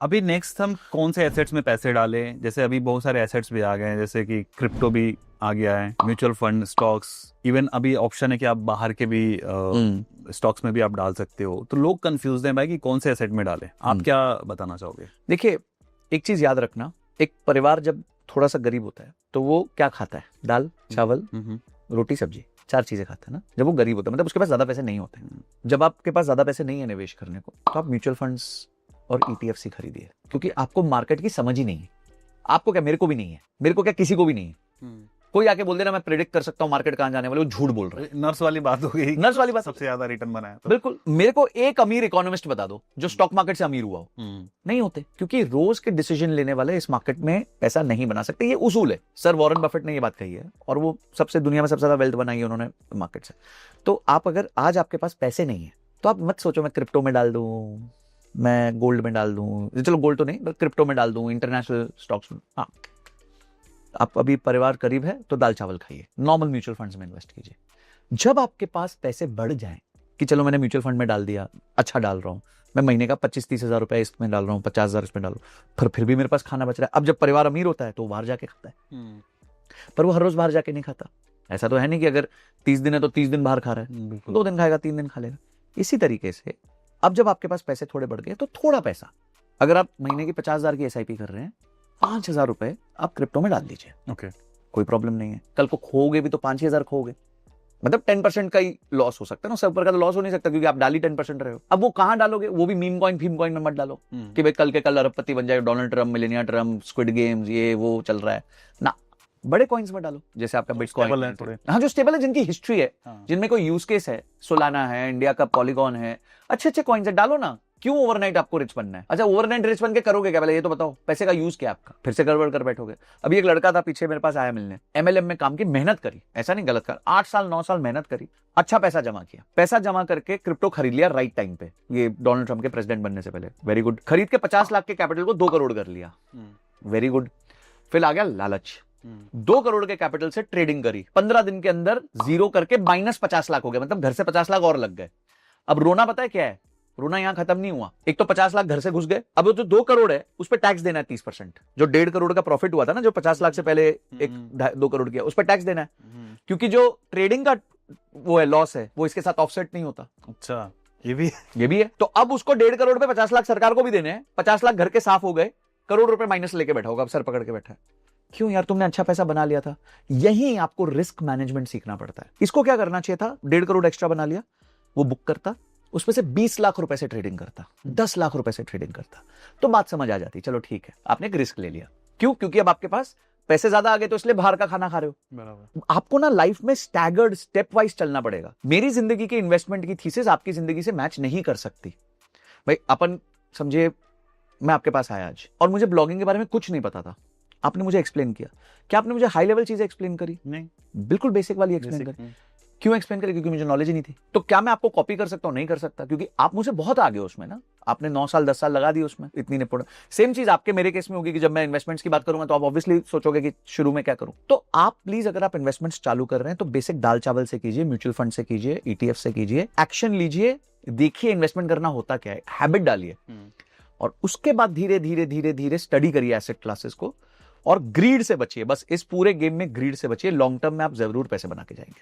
अभी नेक्स्ट हम कौन से एसेट्स में पैसे डालें? जैसे अभी बहुत सारे एसेट्स भी आ गए हैं, जैसे कि क्रिप्टो भी आ गया है, म्यूचुअल फंड, स्टॉक्स, इवन अभी ऑप्शन है कि आप बाहर के भी स्टॉक्स में भी आप डाल सकते हो। तो लोग कंफ्यूज हैं भाई कि कौन से एसेट में डालें। आप क्या बताना चाहोगे? देखिए, एक चीज याद रखना, एक परिवार जब थोड़ा सा गरीब होता है तो वो क्या खाता है? दाल, चावल, रोटी, सब्जी, 4 चीजें खाता है ना। जब वो गरीब होता है, मतलब उसके पास ज्यादा पैसे नहीं होते। जब आपके पास ज्यादा पैसे नहीं है निवेश करने को, तो आप म्यूचुअल फंड्स और ईटीएफसी खरीदिए, क्योंकि आपको मार्केट की समझ ही नहीं है। आपको क्या, मेरे को भी नहीं है, मेरे को क्या, किसी को भी नहीं है। कोई आके बोल देना मैं प्रेडिक्ट कर सकता हूं मार्केट कहां जाने वाले, वो झूठ बोल रहा है। नर्स वाली बात हो गई, नर्स वाली बात। सबसे ज्यादा रिटर्न बनाया तो। बिल्कुल, मेरे को एक अमीर इकोनॉमिस्ट बता दो जो स्टॉक मार्केट से अमीर हुआ हो। नहीं होते, क्योंकि रोज के डिसीजन लेने वाले इस मार्केट में पैसा नहीं बना सकते। ये उसूल है, सर वॉरेन बफेट ने ये बात कही है, और वो सबसे दुनिया में सबसे ज्यादा वेल्थ बनाई है उन्होंने मार्केट से। तो आप अगर आज आपके पास पैसे नहीं है तो आप मत सोचो मैं क्रिप्टो में डाल दूं, मैं गोल्ड में डाल दूं। चलो गोल्ड तो नहीं, बट क्रिप्टो में डाल दूं, इंटरनेशनल स्टॉक्स में। हाँ, आप अभी परिवार करीब है तो दाल चावल खाइए, नॉर्मल म्यूचुअल फंड्स में इन्वेस्ट कीजिए। जब आपके पास पैसे बढ़ जाएं कि चलो मैंने म्यूचुअल फंड में डाल दिया, अच्छा डाल रहा हूं, मैं महीने का 25-30 हजार रुपए इसमें डाल रहा हूं, 50,000 इसमें डाल रहा हूं, फिर भी मेरे पास खाना बच रहा है। अब जब परिवार अमीर होता है तो वो बाहर जाके खाता है, पर वो हर रोज बाहर जाके नहीं खाता। ऐसा तो है नहीं कि अगर 30 दिन है तो 30 दिन बाहर खा रहा है, 2 दिन खाएगा, 3 दिन खा लेगा। इसी तरीके से अब जब आपके पास पैसे थोड़े बढ़ गए तो थोड़ा पैसा, अगर आप महीने की 50,000 की एसआईपी कर रहे हैं, 5,000 रुपए आप क्रिप्टो में डाल दीजिए। ओके, कोई प्रॉब्लम नहीं है। कल को खोओगे भी तो 5,000 खोओगे, मतलब 10% का ही लॉस हो सकता है ना, उससे ऊपर का तो लॉस हो नहीं सकता, क्योंकि आप डाल ही 10% रहे हो। अब वो कहां डालोगे? वो भी मीम कॉइन फीम कॉइन में मत डालो कि भाई कल के कल अरबपति बन जाए, Donald Trump, Melania Trump, squid games, ये वो चल रहा है ना। बड़े कॉइन्स में डालो, जैसे आपका बिटकॉइन है थोड़े। हाँ, जो स्टेबल है, जिनकी हिस्ट्री है, जिनमें कोई यूज केस है, सोलाना है, इंडिया का पॉलीगॉन है, अच्छे अच्छे कॉइन्स है, डालो ना। क्यों ओवरनाइट आपको रिच बनना है? अच्छा, ओवरनाइट रिच बन के करोगे क्या? पहले ये तो बताओ, पैसे का यूज क्या आपका? फिर से गड़बड़ कर बैठोगे। अभी एक लड़का था पीछे मेरे पास आया मिलने, एमएलएम में काम की, मेहनत करी, ऐसा नहीं गलत कर, 8 साल 9 साल मेहनत करी, अच्छा पैसा जमा किया, पैसा जमा करके क्रिप्टो खरीद लिया राइट टाइम पे, ये डोनाल्ड ट्रंप के प्रेसिडेंट बनने से पहले। Very good. खरीद के 50 लाख के कैपिटल को 2 करोड़ कर लिया। Very good. फिर आ गया लालच, 2 करोड़ के कैपिटल से ट्रेडिंग करी, 15 दिन के अंदर जीरो करके -50 लाख हो गया, मतलब घर से 50 लाख और लग गए। अब रोना पता है क्या है? रोना यहां खत्म नहीं हुआ। एक तो 50 लाख घर से घुस गए, अब जो 2 करोड़ है उस पर टैक्स देना है 30%। जो 1.5 करोड़ का प्रॉफिट हुआ था ना, जो 50 लाख से पहले एक 2 करोड़ किया, उस पर टैक्स देना है, क्योंकि जो ट्रेडिंग का वो है लॉस है, वो इसके साथ ऑफसेट नहीं होता। अच्छा, ये भी है। तो अब उसको 1.5 करोड़ पे 50 लाख सरकार को भी देने हैं, 50 लाख घर के साफ हो गए, करोड़ रुपए माइनस लेके बैठा होगा, अब सर पकड़ के बैठा है। क्यों यार, तुमने अच्छा पैसा बना लिया था। यही आपको रिस्क मैनेजमेंट सीखना पड़ता है। इसको क्या करना चाहिए था? 1.5 करोड़ एक्स्ट्रा बना लिया, वो बुक करता, उसमें से 20 लाख रुपए से ट्रेडिंग करता, 10 लाख रुपए से ट्रेडिंग करता, तो बात समझ आ जाती, चलो ठीक है, आपने एक रिस्क ले लिया। क्यों? क्योंकि अब आपके पास पैसे ज्यादा आ गए, तो इसलिए बाहर का खाना खा रहे हो। बराबर। आपको ना लाइफ में स्टैगर्ड, स्टेप वाइज चलना पड़ेगा। मेरी जिंदगी की इन्वेस्टमेंट की थीसिस आपकी जिंदगी से मैच नहीं कर सकती। भाई अपन समझे, मैं आपके पास आया आज और मुझे ब्लॉगिंग के बारे में कुछ नहीं पता था, आपने मुझे एक्सप्लेन किया। क्या आपने मुझे हाई लेवल चीजें एक्सप्लेन करी? नहीं, बिल्कुल बेसिक वाली एक्सप्लेन करी। क्यों एक्सप्लेन करी? क्योंकि मुझे नॉलेज ही नहीं थी। तो क्या मैं आपको कॉपी कर सकता हूं? नहीं कर सकता, क्योंकि आप मुझसे बहुत आगे हो उसमें ना। आपने 9 साल 10 साल लगा दिए उसमें, इतनी निपुण। सेम चीज आपके मेरे केस में होगी कि जब मैं इन्वेस्टमेंट्स की बात करूंगा तो आप ऑब्वियसली सोचोगे कि शुरू में क्या करूं। तो आप प्लीज, अगर आप इन्वेस्टमेंट्स चालू कर रहे हैं तो बेसिक दाल चावल से कीजिए, म्यूचुअल फंड से कीजिए, ईटीएफ से कीजिए, एक्शन लीजिए, देखिए इन्वेस्टमेंट करना होता क्या है, हैबिट डालिए, और उसके बाद धीरे धीरे धीरे धीरे स्टडी करिए एसेट क्लासेस को, और ग्रीड से बचिए। बस इस पूरे गेम में ग्रीड से बचिए, लॉन्ग टर्म में आप जरूर पैसे बना के जाएंगे।